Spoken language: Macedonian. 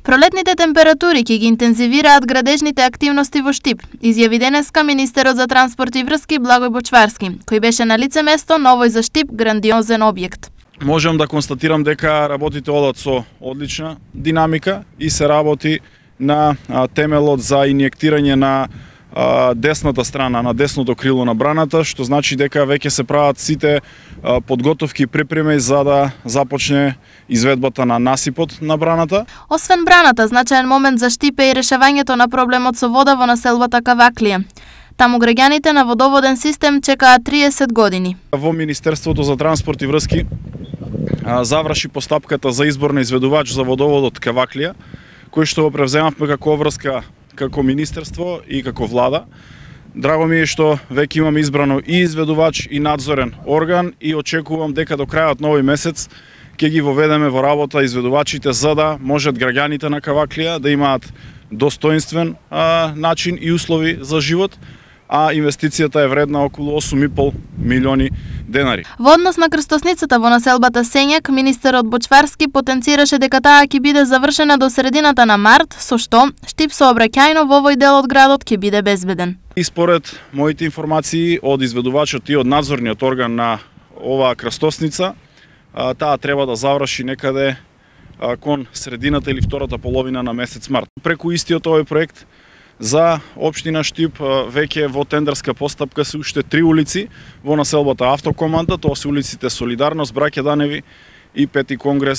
Пролетните температури ќе ги интензивираат градежните активности во Штип, изјави денеска министерот за транспорт и врски Благој Бочварски, кој беше на лице место на овој за Штип грандиозен објект. Можам да констатирам дека работите одат со одлична динамика и се работи на темелот за инјектирање на десната страна, на десното крило на браната, што значи дека веќе се прават сите подготовки и припреми за да започне изведбата на насипот на браната. Освен браната, значаен момент за Штип е и решавањето на проблемот со вода во населбата Каваклија. Таму граѓаните на водоводен систем чекаат 30 години. Во Министерството за транспорт и врски заврши постапката за избор на изведувач за водоводот Каваклија, кој што го превземавме како врска како министерство и како влада. Драго ми е што веќе имаме избрано и изведувач и надзорен орган и очекувам дека до крајот на овој месец ќе ги воведеме во работа изведувачите за да можат граѓаните на Каваклија да имаат достоинствен начин и услови за живот, а инвестицијата е вредна околу 8,5 милиони денари. Во однос на крстосницата во населбата Сењак, министерот Бочварски потенцираше дека таа ќе биде завршена до средината на март, со што Штип сообраќајно во овој дел од градот ќе биде безбеден. И според моите информации од изведувачот и од надзорниот орган на оваа крстосница, таа треба да заврши некаде кон средината или втората половина на месец март. Преку истиот овој проект за општина Штип веќе во тендерска постапка се уште 3 улици во населбата Автокоманда, тоа се улиците Солидарност, Браќа Даневи и Пети Конгрес.